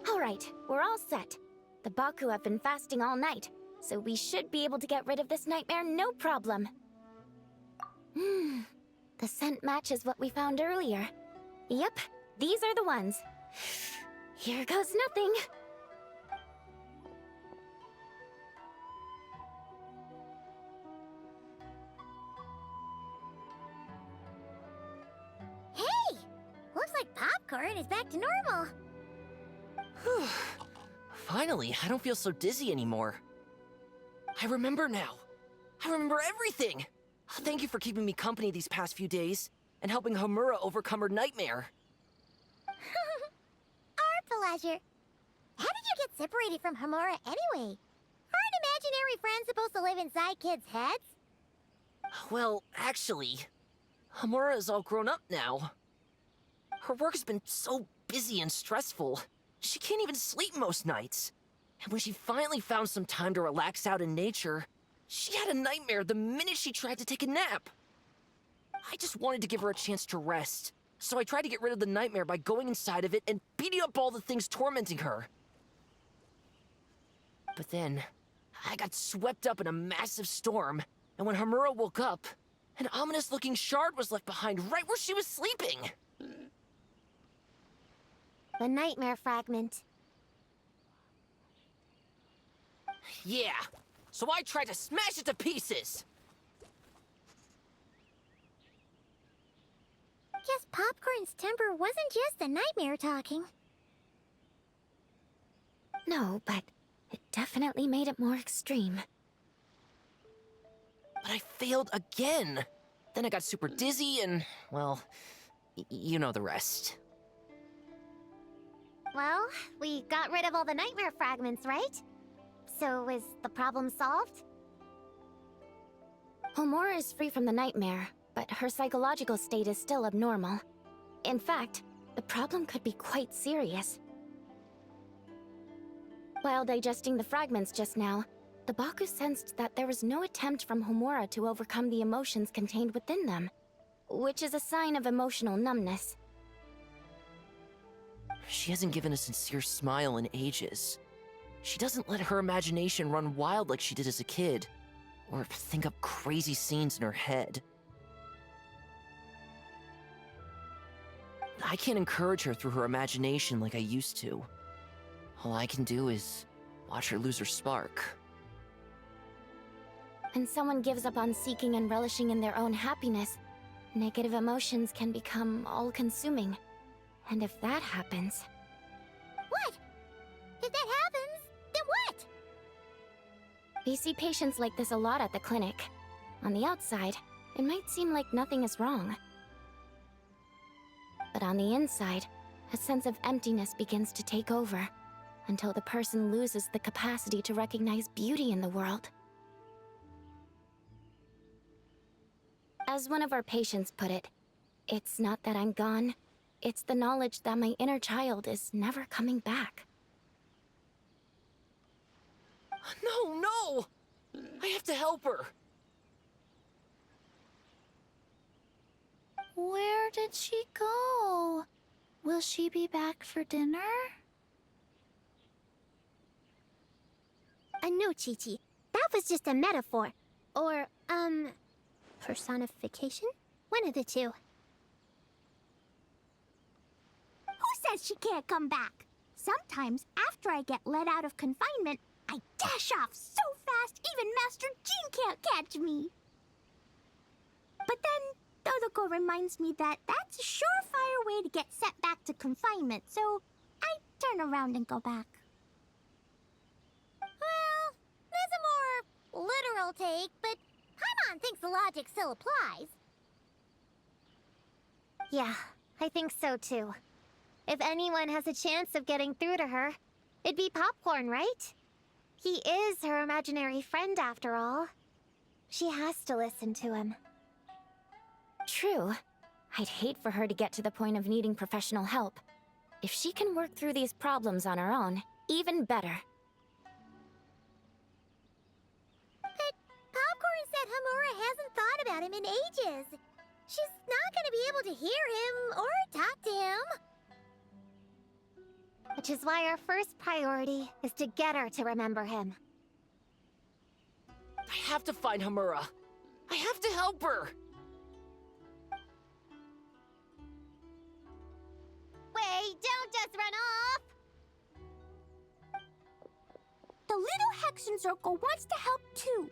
Alright, we're all set. The Baku have been fasting all night, so we should be able to get rid of this nightmare no problem. The scent matches what we found earlier. Yep, these are the ones. Here goes nothing. Hey! Looks like popcorn is back to normal. Whew. Finally, I don't feel so dizzy anymore. I remember now. I remember everything. Thank you for keeping me company these past few days and helping Homura overcome her nightmare. Our pleasure. How did you get separated from Homura anyway? Aren't imaginary friends supposed to live inside kids' heads? Well, actually, Homura is all grown up now. Her work's been so busy and stressful. She can't even sleep most nights. And when she finally found some time to relax out in nature, she had a nightmare the minute she tried to take a nap. I just wanted to give her a chance to rest, so I tried to get rid of the nightmare by going inside of it and beating up all the things tormenting her. But then, I got swept up in a massive storm, and when Homura woke up, an ominous-looking shard was left behind right where she was sleeping. The nightmare fragment. Yeah, so I tried to smash it to pieces. Guess Popcorn's temper wasn't just the nightmare talking. No, but it definitely made it more extreme. But I failed again. Then I got super dizzy and, well, you know the rest. Well, we got rid of all the nightmare fragments, right? So is the problem solved? Homura is free from the nightmare, but her psychological state is still abnormal. In fact, the problem could be quite serious. While digesting the fragments just now, the Baku sensed that there was no attempt from Homura to overcome the emotions contained within them, which is a sign of emotional numbness. She hasn't given a sincere smile in ages. She doesn't let her imagination run wild like she did as a kid, or think up crazy scenes in her head. I can't encourage her through her imagination like I used to. All I can do is watch her lose her spark. When someone gives up on seeking and relishing in their own happiness, negative emotions can become all-consuming. And if that happens... What? If that happens, then what? We see patients like this a lot at the clinic. On the outside, it might seem like nothing is wrong. But on the inside, a sense of emptiness begins to take over, until the person loses the capacity to recognize beauty in the world. As one of our patients put it, it's not that I'm gone, it's the knowledge that my inner child is never coming back. No, no! I have to help her! Where did she go? Will she be back for dinner? No, Chi-Chi. That was just a metaphor. Or, personification? One of the two. Who says she can't come back? Sometimes, after I get let out of confinement, I dash off so fast even Master Jean can't catch me. But then, Dodoko reminds me that that's a surefire way to get sent back to confinement, so I turn around and go back. Well, there's a more literal take, but Paimon thinks the logic still applies. Yeah, I think so too. If anyone has a chance of getting through to her, it'd be Popcorn, right? He is her imaginary friend after all. She has to listen to him. True. I'd hate for her to get to the point of needing professional help. If she can work through these problems on her own, even better. But Popcorn said Homura hasn't thought about him in ages. She's not gonna be able to hear him or talk to him. Which is why our first priority is to get her to remember him. I have to find Homura. I have to help her. Wait, don't just run off! The little Hexen Circle wants to help too.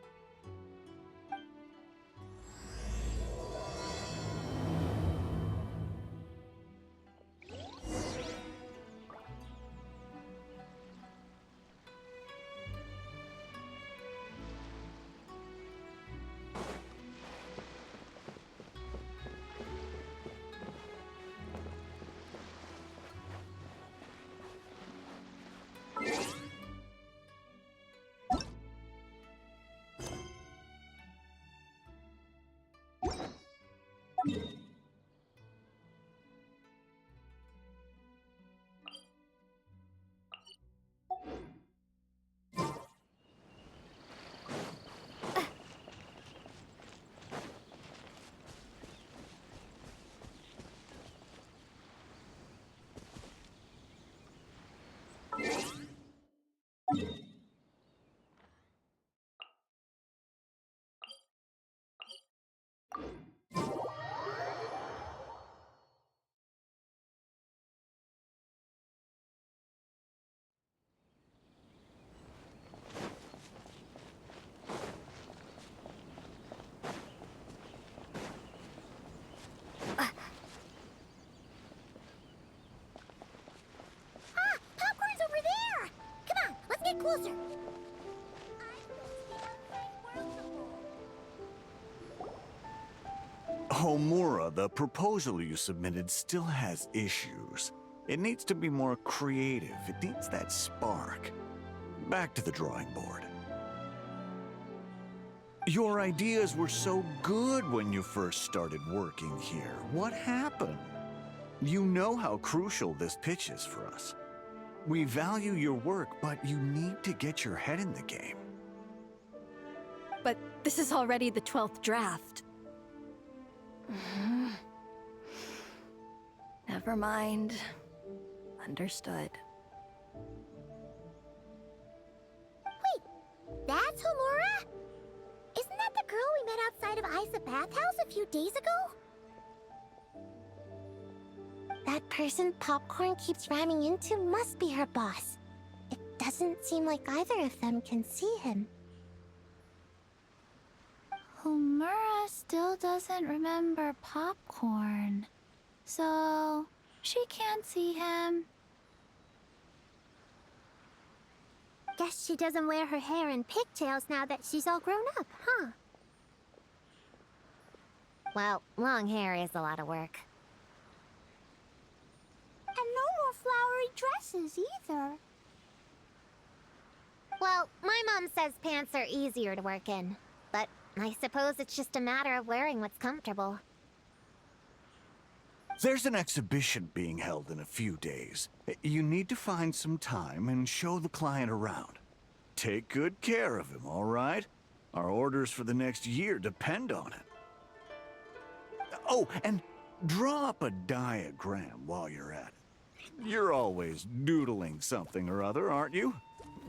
Popcorn's over there! Come on, let's get closer. Homura, the proposal you submitted still has issues. It needs to be more creative. It needs that spark. Back to the drawing board. Your ideas were so good when you first started working here. What happened? You know how crucial this pitch is for us. We value your work, but you need to get your head in the game. But this is already the 12th draft. Never mind. Understood. Wait, that's Homura? Isn't that the girl we met outside of Aisa Bathhouse a few days ago? That person Popcorn keeps ramming into must be her boss. It doesn't seem like either of them can see him. Homura still doesn't remember Popcorn, so she can't see him. Guess she doesn't wear her hair in pigtails now that she's all grown up, huh? Well, long hair is a lot of work. And no more flowery dresses either. Well, my mom says pants are easier to work in, but I suppose it's just a matter of wearing what's comfortable. There's an exhibition being held in a few days. You need to find some time and show the client around. Take good care of him, all right? Our orders for the next year depend on it. Oh, and Draw up a diagram while you're at it. You're always doodling something or other, aren't you?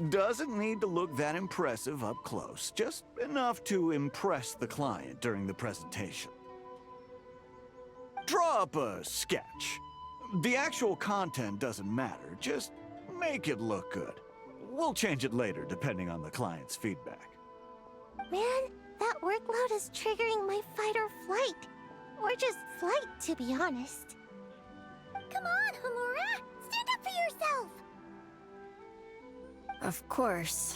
Doesn't need to look that impressive up close, just enough to impress the client during the presentation. Draw up a sketch. The actual content doesn't matter, just make it look good. We'll change it later depending on the client's feedback. Man, that workload is triggering my fight or flight. Or just flight, to be honest. Come on, Homura! Stand up for yourself! Of course.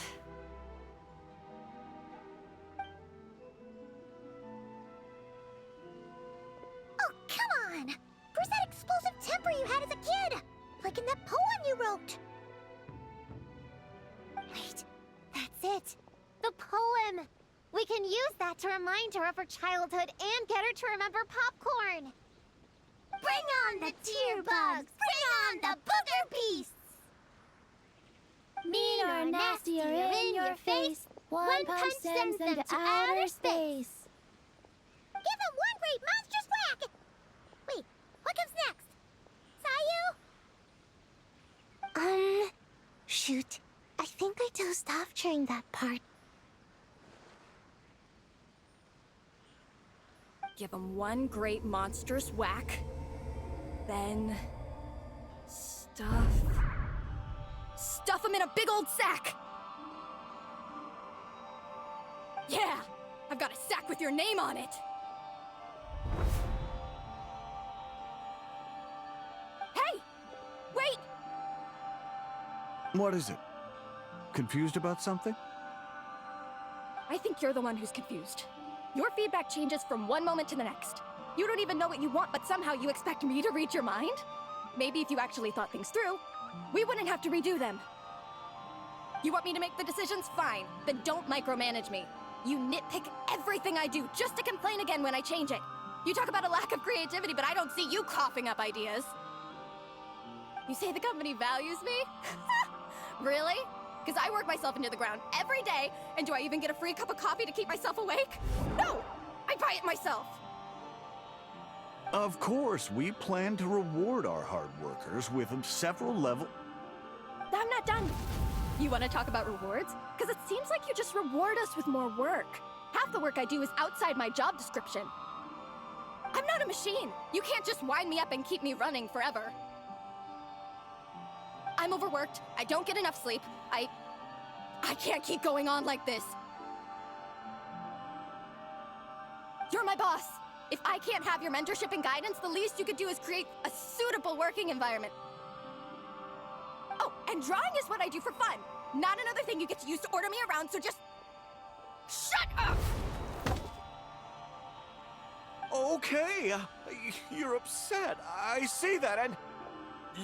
Oh, come on! Where's that explosive temper you had as a kid? Like in that poem you wrote. Wait, that's it. The poem! We can use that to remind her of her childhood and get her to remember popcorn. Bring on the tear bugs! Bring on the booger beasts! Mean or nasty or in your face, one punch sends them to outer space. Give them one great monstrous whack! Wait, what comes next? Sayu? Shoot. I think I dozed off during that part. Give him one great monstrous whack. Then... Stuff him in a big old sack! Yeah! I've got a sack with your name on it! Hey! Wait! What is it? Confused about something? I think you're the one who's confused. Your feedback changes from one moment to the next. You don't even know what you want, but somehow you expect me to read your mind? Maybe if you actually thought things through, we wouldn't have to redo them. You want me to make the decisions? Fine. Then don't micromanage me. You nitpick everything I do just to complain again when I change it. You talk about a lack of creativity, but I don't see you coughing up ideas. You say the company values me? Really? Because I work myself into the ground every day, and do I even get a free cup of coffee to keep myself awake? No! I buy it myself! Of course, we plan to reward our hard workers with several level... I'm not done. You want to talk about rewards? Because it seems like you just reward us with more work. Half the work I do is outside my job description. I'm not a machine. You can't just wind me up and keep me running forever. I'm overworked. I don't get enough sleep. I can't keep going on like this. You're my boss. If I can't have your mentorship and guidance, the least you could do is create a suitable working environment. Oh, and drawing is what I do for fun. Not another thing you get to use to order me around, so just... shut up! Okay, you're upset. I see that, and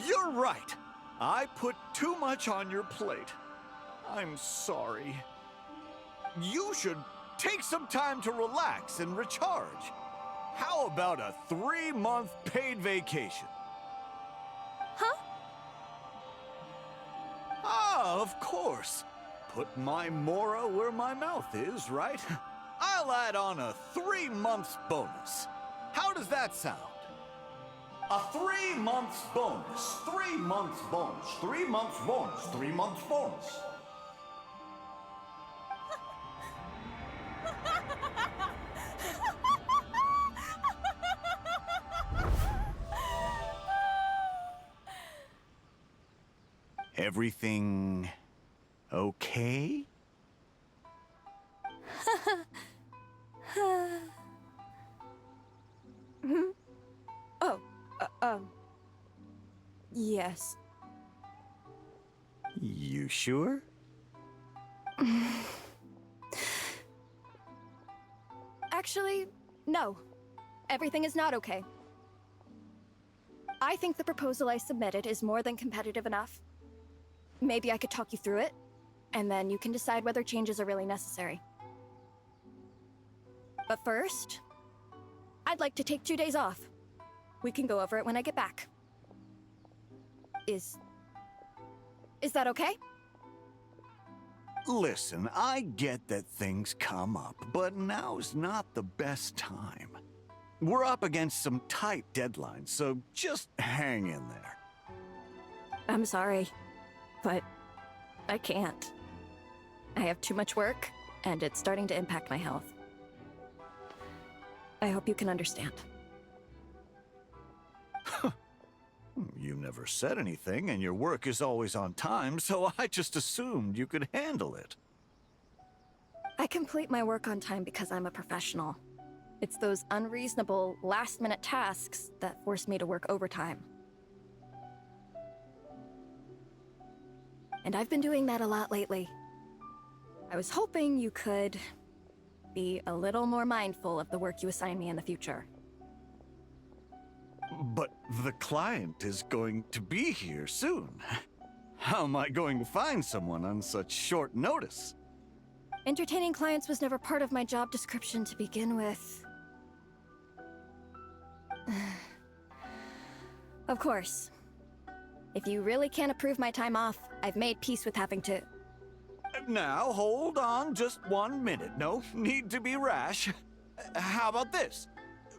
you're right. I put too much on your plate. I'm sorry. You should take some time to relax and recharge. How about a 3-month paid vacation? Huh? Ah, of course. Put my mora where my mouth is, right? I'll add on a 3-month bonus. How does that sound? A 3 months bonus, 3 months bonus, 3 months bonus, 3 months bonus. Everything okay? Yes. You sure? Actually, no. Everything is not okay. I think the proposal I submitted is more than competitive enough. Maybe I could talk you through it, and then you can decide whether changes are really necessary. But first, I'd like to take 2 days off. We can go over it when I get back. Is that okay? Listen, I get that things come up, but now's not the best time. We're up against some tight deadlines, so just hang in there. I'm sorry, but I can't. I have too much work, and it's starting to impact my health. I hope you can understand. You never said anything, and your work is always on time, so I just assumed you could handle it. I complete my work on time because I'm a professional. It's those unreasonable, last-minute tasks that force me to work overtime. And I've been doing that a lot lately. I was hoping you could be a little more mindful of the work you assign me in the future. But the client is going to be here soon. How am I going to find someone on such short notice? Entertaining clients was never part of my job description to begin with. Of course. If you really can't approve my time off, I've made peace with having to... Now, hold on just 1 minute. No need to be rash. How about this?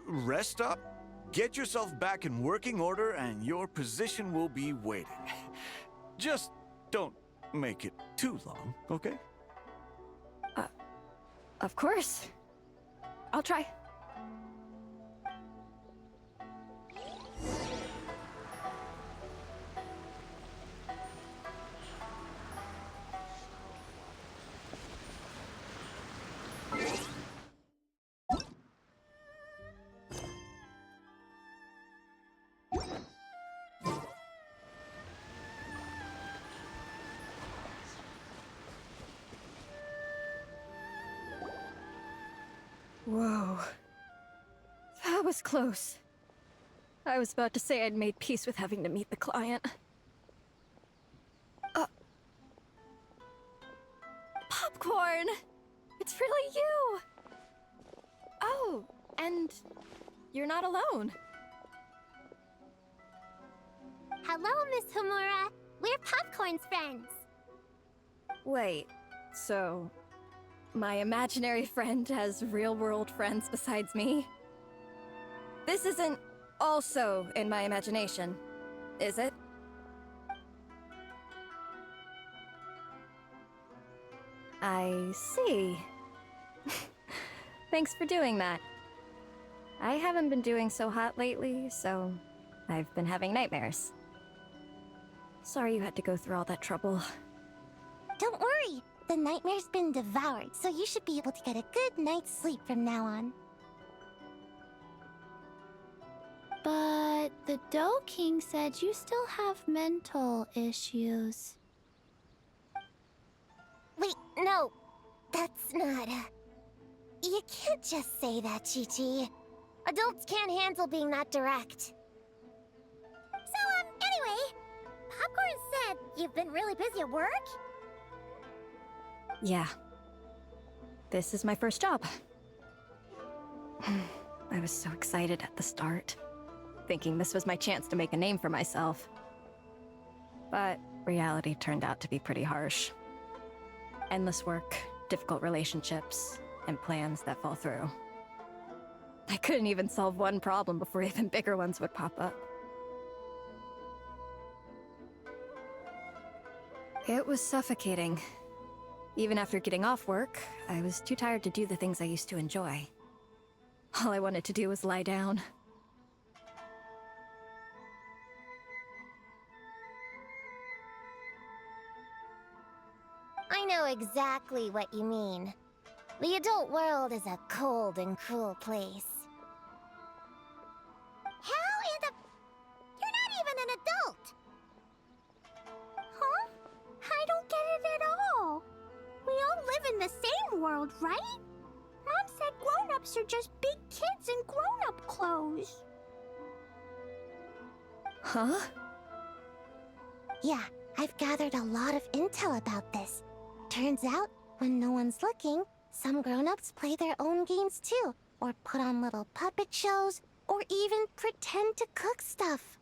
Rest up, get yourself back in working order, and your position will be waiting. Just don't make it too long, okay? Of course. I'll try. Whoa. That was close. I was about to say I'd made peace with having to meet the client. Popcorn! It's really you! Oh, and you're not alone. Hello, Miss Homura. We're Popcorn's friends. Wait, so... my imaginary friend has real-world friends besides me? This isn't also in my imagination, is it? I see. Thanks for doing that. I haven't been doing so hot lately, so I've been having nightmares. Sorry you had to go through all that trouble. Don't worry. The nightmare's been devoured, so you should be able to get a good night's sleep from now on. But the Dough King said you still have mental issues. Wait, no. That's not... You can't just say that, Chi-Chi. Adults can't handle being that direct. So, anyway, Popcorn said you've been really busy at work? Yeah. This is my first job. I was so excited at the start, thinking this was my chance to make a name for myself. But reality turned out to be pretty harsh. Endless work, difficult relationships, and plans that fall through. I couldn't even solve one problem before even bigger ones would pop up. It was suffocating. Even after getting off work, I was too tired to do the things I used to enjoy. All I wanted to do was lie down. I know exactly what you mean. The adult world is a cold and cruel place. How in the... You're not even an adult! Huh? I don't get it at all. We all live in the same world, right? Mom said grown-ups are just big kids in grown-up clothes. Huh? Yeah, I've gathered a lot of intel about this. Turns out, when no one's looking, some grown-ups play their own games too, or put on little puppet shows, or even pretend to cook stuff.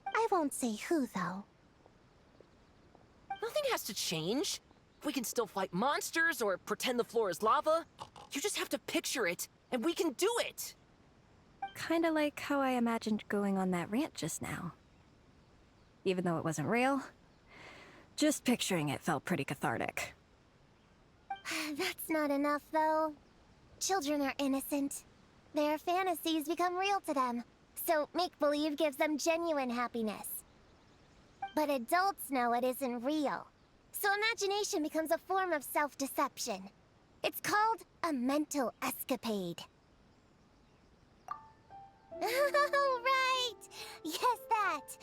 I won't say who, though. Nothing has to change. We can still fight monsters or pretend the floor is lava. You just have to picture it, and we can do it. kinda like how I imagined going on that rant just now. Even though it wasn't real, just picturing it felt pretty cathartic. That's not enough, though. Children are innocent. Their fantasies become real to them, so make-believe gives them genuine happiness. But adults know it isn't real, so imagination becomes a form of self-deception. It's called a mental escapade. Oh, right! Yes, that!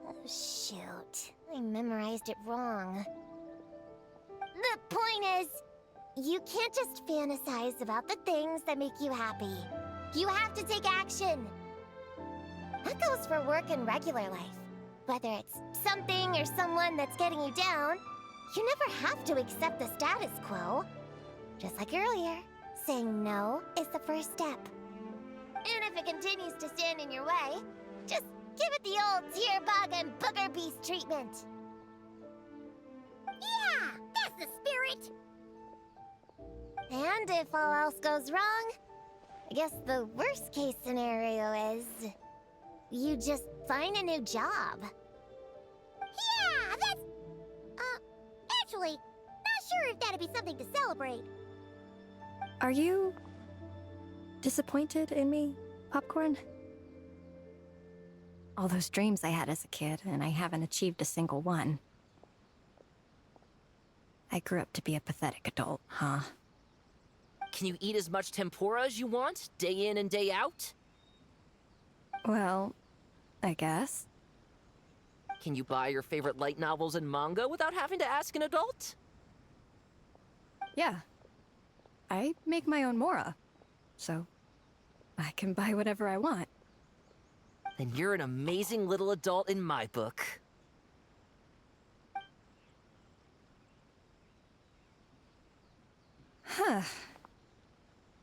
Oh, shoot. I memorized it wrong. The point is, you can't just fantasize about the things that make you happy. You have to take action. That goes for work and regular life. Whether it's something or someone that's getting you down, you never have to accept the status quo. Just like earlier, saying no is the first step. And if it continues to stand in your way, just give it the old tear bug and booger beast treatment. Yeah, that's the spirit! And if all else goes wrong, I guess the worst case scenario is you just find a new job. Yeah, that's... actually, not sure if that'd be something to celebrate. Are you disappointed in me, Popcorn? All those dreams I had as a kid, and I haven't achieved a single one. I grew up to be a pathetic adult, huh? Can you eat as much tempura as you want, day in and day out? Well, I guess. Can you buy your favorite light novels and manga without having to ask an adult? Yeah. I make my own mora, so I can buy whatever I want. Then you're an amazing little adult in my book. Huh.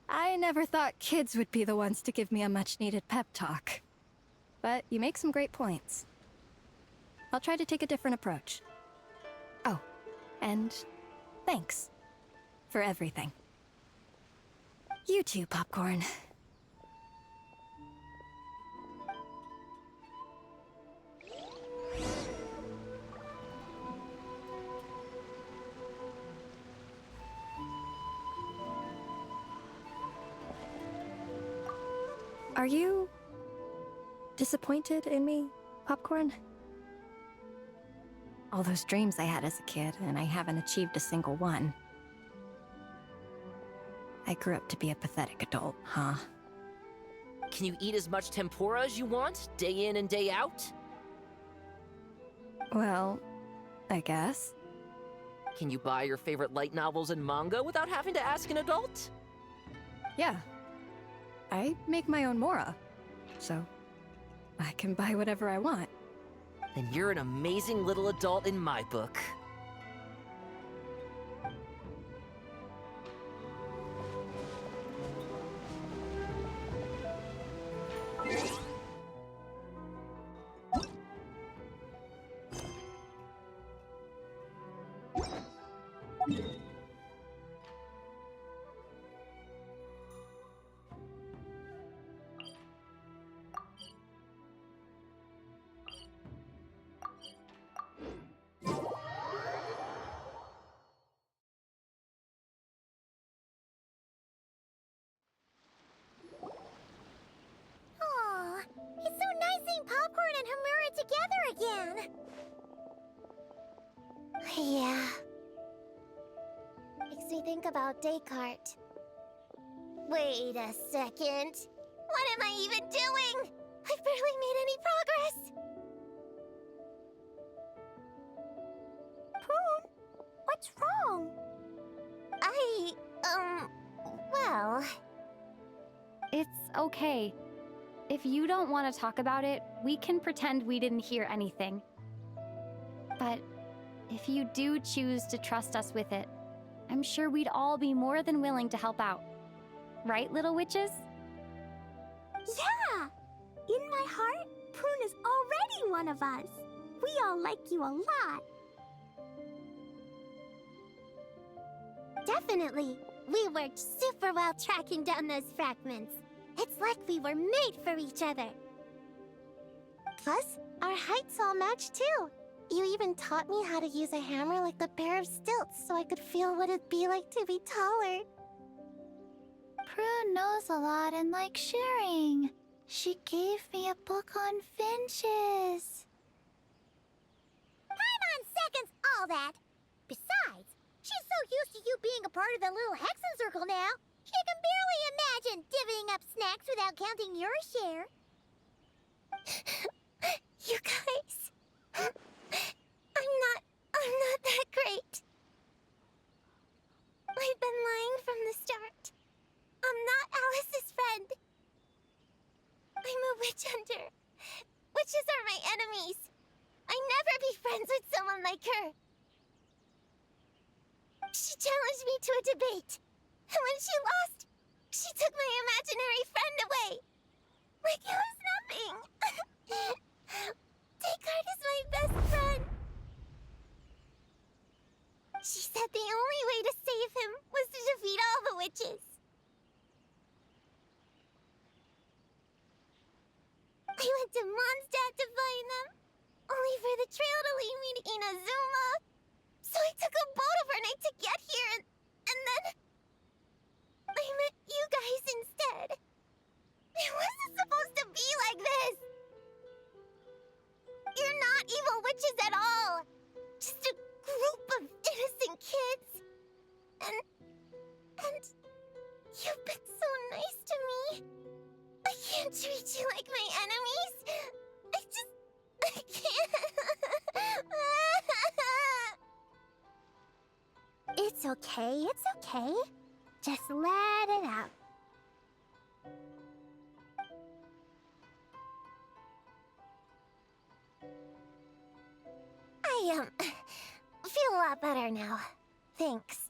I never thought kids would be the ones to give me a much-needed pep talk. But you make some great points. I'll try to take a different approach. Oh, and thanks for everything. You too, Popcorn. Are you disappointed in me, Popcorn? All those dreams I had as a kid, and I haven't achieved a single one. I grew up to be a pathetic adult, huh? Can you eat as much tempura as you want, day in and day out? Well, I guess. Can you buy your favorite light novels and manga without having to ask an adult? Yeah. I make my own mora, so I can buy whatever I want. Then you're an amazing little adult in my book. Aw, it's so nice seeing Popcorn and Hamura together again. Yeah. Makes me think about Descartes. Wait a second. What am I even doing? I've barely made any progress. Poon, what's wrong? Well... It's okay. If you don't want to talk about it, we can pretend we didn't hear anything. But if you do choose to trust us with it, I'm sure we'd all be more than willing to help out. Right, little witches? Yeah! In my heart, Poon is already one of us. We all like you a lot. Definitely. We worked super well tracking down those fragments. It's like we were made for each other. Plus, our heights all match too. You even taught me how to use a hammer like a pair of stilts so I could feel what it'd be like to be taller. Prue knows a lot and likes sharing. She gave me a book on finches. Paimon seconds all that. Besides, she's so used to you being a part of the little Hexen Circle now, she can barely imagine divvying up snacks without counting your share. You guys, I'm not that great. I've been lying from the start. I'm not Alice's friend. I'm a witch hunter. Witches are my enemies. I'd never be friends with someone like her. She challenged me to a debate, and when she lost, she took my imaginary friend away. Like it was nothing. Descartes is my best friend. She said the only way to save him was to defeat all the witches. I went to Mondstadt to find them, only for the trail to lead me to Inazuma. So I took a boat overnight to get here, and then I met you guys instead. It wasn't supposed to be like this. You're not evil witches at all. Just a group of innocent kids. And you've been so nice to me. I can't treat you like my enemies. I can't. It's okay, it's okay. Just let it out. I, feel a lot better now. Thanks.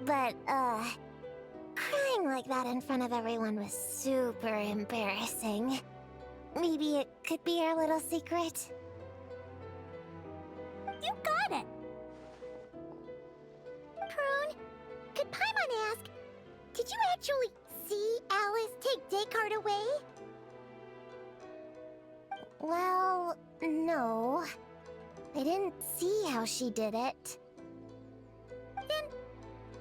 But, crying like that in front of everyone was super embarrassing. Maybe it could be our little secret? You got it! Prune, could Paimon ask, did you actually see Alice take Descartes away? Well, no. I didn't see how she did it. Then,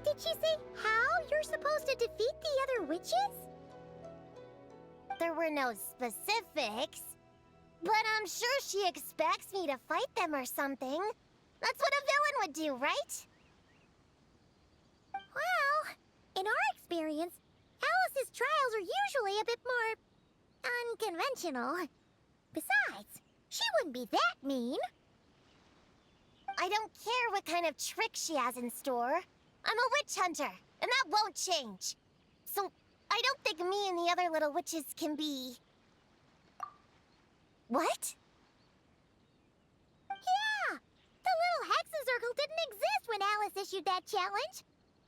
did she say how you're supposed to defeat the other witches? There were no specifics. But I'm sure she expects me to fight them or something. That's what a villain would do, right? Well, in our experience, Alice's trials are usually a bit more unconventional. Besides, she wouldn't be that mean. I don't care what kind of trick she has in store. I'm a witch hunter, and that won't change. So, I don't think me and the other little witches can be... What? Yeah! The little Hexen Circle didn't exist when Alice issued that challenge.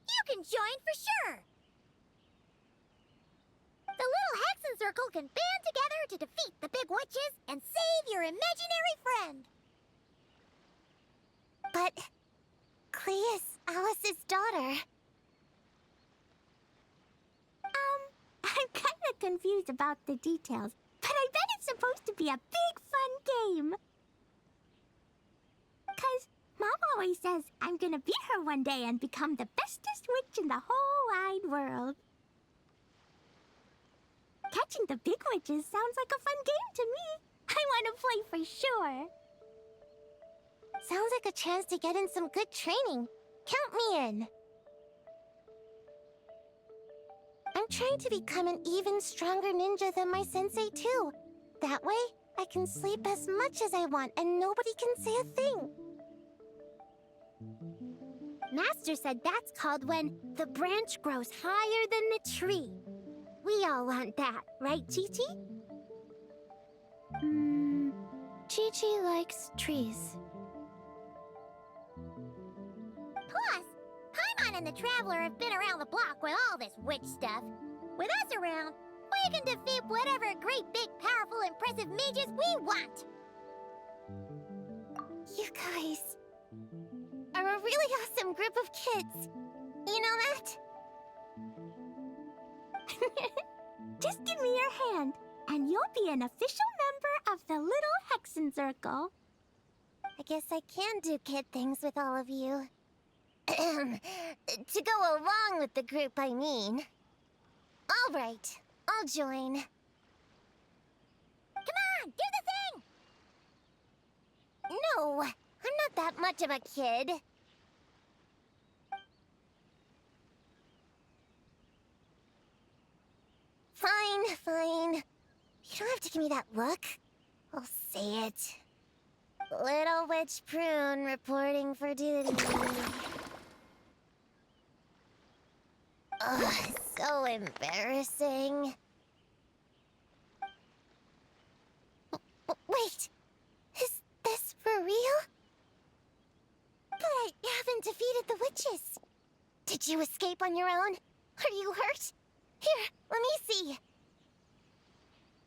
You can join for sure. The little Hexen Circle can band together to defeat the big witches and save your imaginary friend. But... Clea is Alice's daughter. I'm kinda confused about the details, but I bet it's supposed to be a big fun game. 'Cause Mom always says I'm gonna beat her one day and become the bestest witch in the whole wide world. Catching the big witches sounds like a fun game to me. I want to play for sure. Sounds like a chance to get in some good training. Count me in. I'm trying to become an even stronger ninja than my sensei, too. That way, I can sleep as much as I want and nobody can say a thing. Master said that's called when the branch grows higher than the tree. We all want that, right, Chi-Chi? Chi-Chi likes trees. Plus, Paimon and the Traveler have been around the block with all this witch stuff. With us around, we can defeat whatever great, big, powerful, impressive mages we want. You guys are a really awesome group of kids. You know that? Just give me your hand, and you'll be an official member of the Little Hexen Circle. I guess I can do kid things with all of you. To go along with the group, I mean. All right, I'll join. Come on, do the thing! No, I'm not that much of a kid. Fine. You don't have to give me that look. I'll say it. Little Witch Prune reporting for duty. Ugh, so embarrassing. Wait, is this for real? But I haven't defeated the witches. Did you escape on your own? Are you hurt? Here, let me see.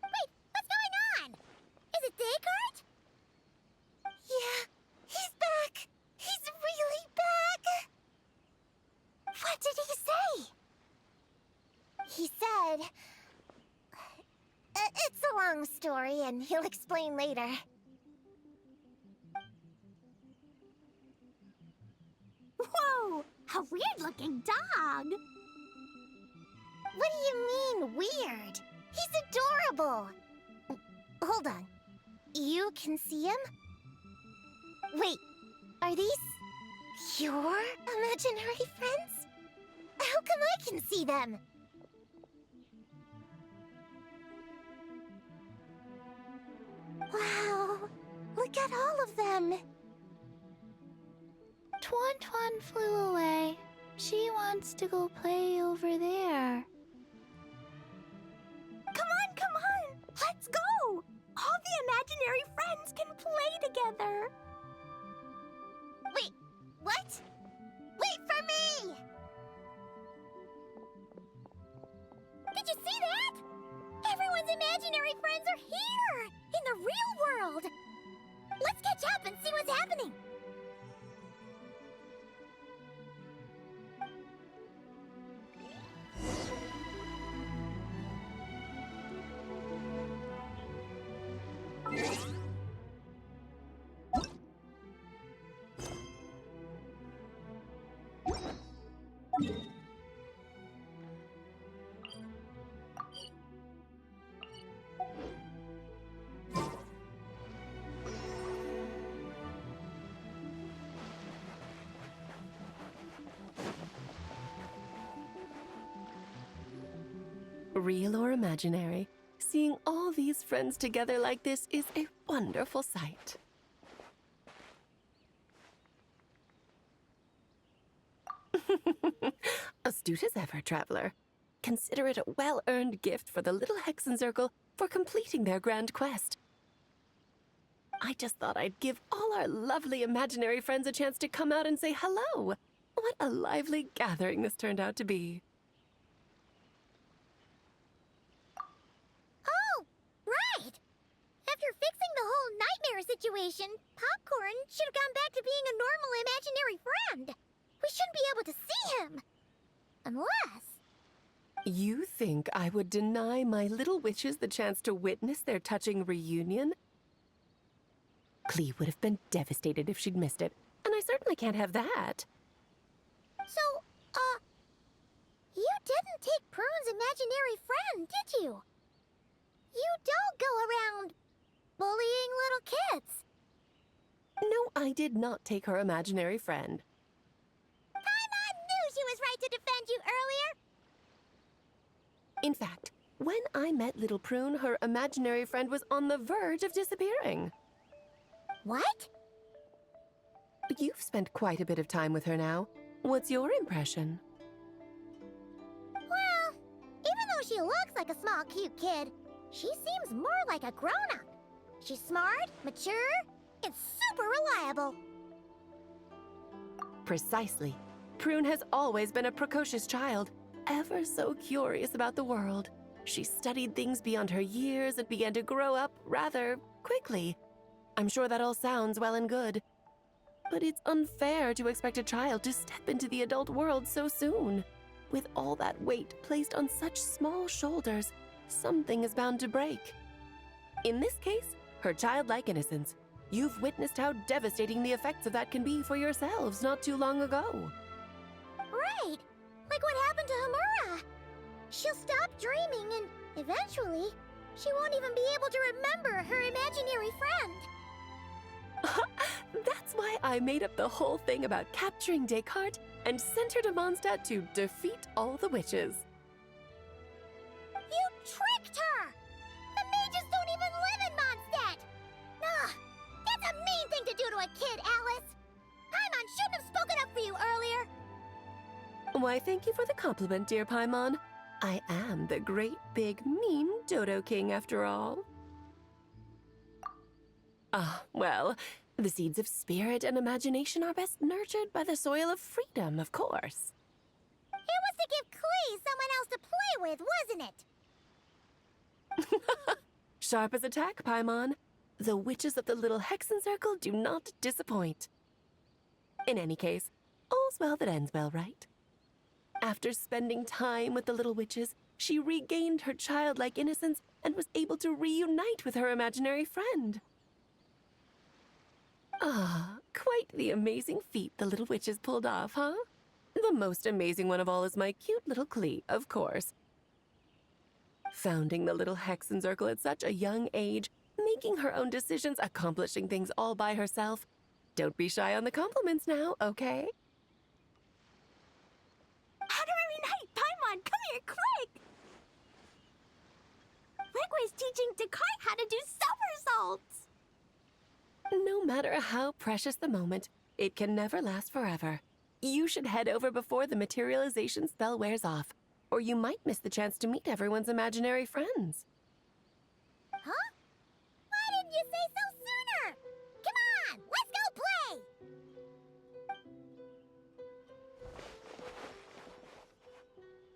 Wait, what's going on? Is it Descartes? Yeah, he's back. He's really back. What did he say? He said... it's a long story, and he'll explain later. Whoa, a weird-looking dog. What do you mean, weird? He's adorable. Hold on. You can see him? Wait, are these your imaginary friends? How come I can see them? Wow, look at all of them. Twan flew away. She wants to go play over there. Come on, let's go! All the imaginary friends can play together. Wait, what? Wait for me! Did you see that? Everyone's imaginary friends are here! In the real world! Let's catch up and see what's happening! Real or imaginary, seeing all these friends together like this is a wonderful sight. Astute as ever, traveler. Consider it a well-earned gift for the Little Hexen Circle for completing their grand quest. I just thought I'd give all our lovely imaginary friends a chance to come out and say hello. What a lively gathering this turned out to be. Oh, right! After fixing the whole nightmare situation, Popcorn should have gone back to being a normal imaginary friend. We shouldn't be able to see him. Unless... You think I would deny my little witches the chance to witness their touching reunion? Clee would have been devastated if she'd missed it, and I certainly can't have that. So, you didn't take Prune's imaginary friend, did you? You don't go around bullying little kids. No, I did not take her imaginary friend. Paimon knew she was right to defend you earlier. In fact, when I met Little Prune, her imaginary friend was on the verge of disappearing. What? You've spent quite a bit of time with her now. What's your impression? Well, even though she looks like a small, cute kid, she seems more like a grown-up. She's smart, mature, and super reliable. Precisely. Prune has always been a precocious child, ever so curious about the world. She studied things beyond her years and began to grow up rather quickly. I'm sure that all sounds well and good. But it's unfair to expect a child to step into the adult world so soon. With all that weight placed on such small shoulders, something is bound to break. In this case, her childlike innocence. You've witnessed how devastating the effects of that can be for yourselves not too long ago. Right! Like what happened to Hamura. She'll stop dreaming and eventually, she won't even be able to remember her imaginary friend. That's why I made up the whole thing about capturing Descartes and sent her to Mondstadt to defeat all the witches. You tricked her! The mages don't even live in Mondstadt! Ugh! That's a mean thing to do to a kid, Alice! Paimon shouldn't have spoken up for you earlier! Why, thank you for the compliment, dear Paimon. I am the great, big, mean Dodo King, after all. Ah, well, the seeds of spirit and imagination are best nurtured by the soil of freedom, of course. It was to give Klee someone else to play with, wasn't it? Sharp as a tack, Paimon. The witches of the little Hexen Circle do not disappoint. In any case, all's well that ends well, right? After spending time with the little witches, she regained her childlike innocence and was able to reunite with her imaginary friend. Ah, quite the amazing feat the little witches pulled off, huh? The most amazing one of all is my cute little Klee, of course. Founding the little Hexen Circle at such a young age, making her own decisions, accomplishing things all by herself. Don't be shy on the compliments now, okay? Honorary Knight, Paimon, come here quick! Regue's teaching Descartes how to do somersaults! No matter how precious the moment, it can never last forever. You should head over before the materialization spell wears off, or you might miss the chance to meet everyone's imaginary friends. Huh? Why didn't you say so sooner? Come on, let's go play!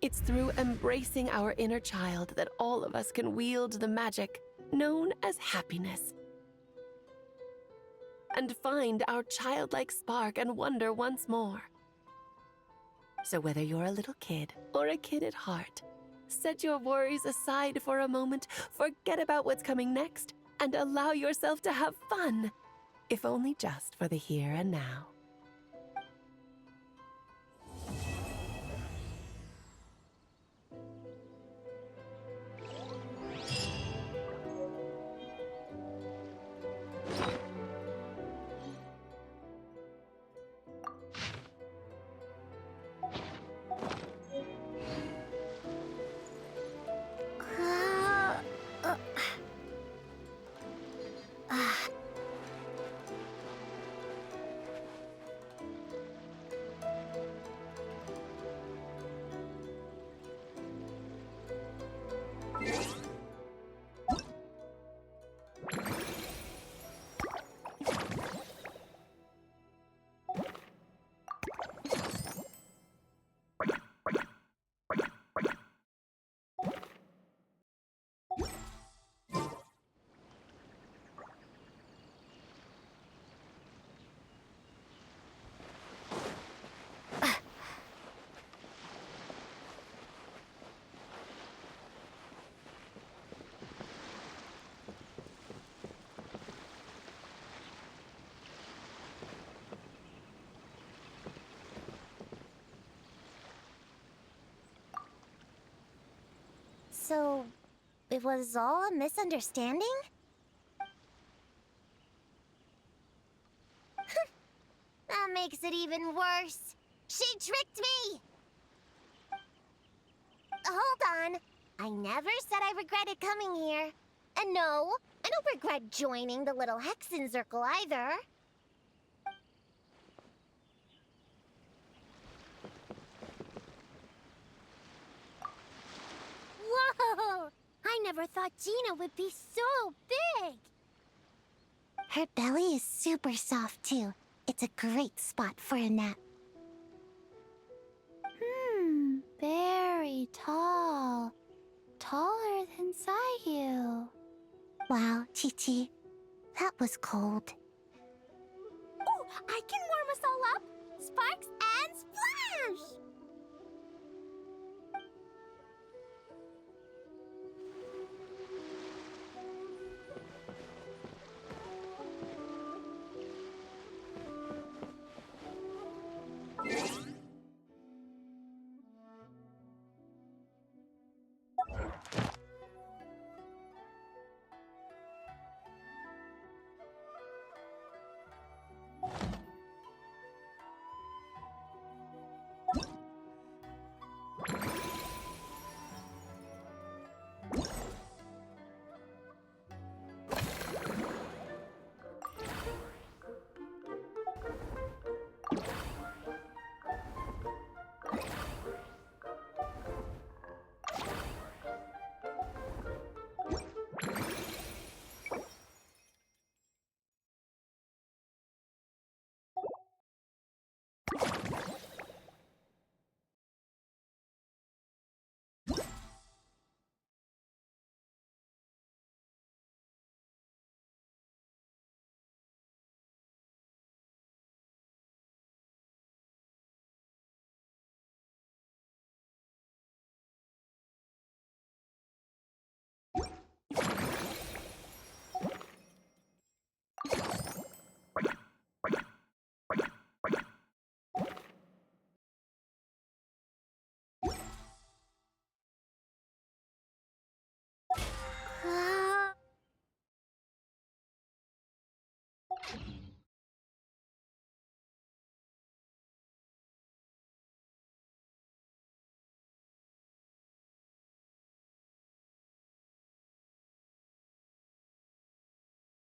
It's through embracing our inner child that all of us can wield the magic known as happiness. And find our childlike spark and wonder once more. So whether you're a little kid or a kid at heart, set your worries aside for a moment, forget about what's coming next, and allow yourself to have fun, if only just for the here and now. So, it was all a misunderstanding? That makes it even worse. She tricked me! Hold on. I never said I regretted coming here. And no, I don't regret joining the little Hexen Circle either. Whoa! I never thought Gina would be so big! Her belly is super soft, too. It's a great spot for a nap. Very tall. Taller than Sayu. Wow, Chi-Chi. That was cold. Oh, I can warm us all up!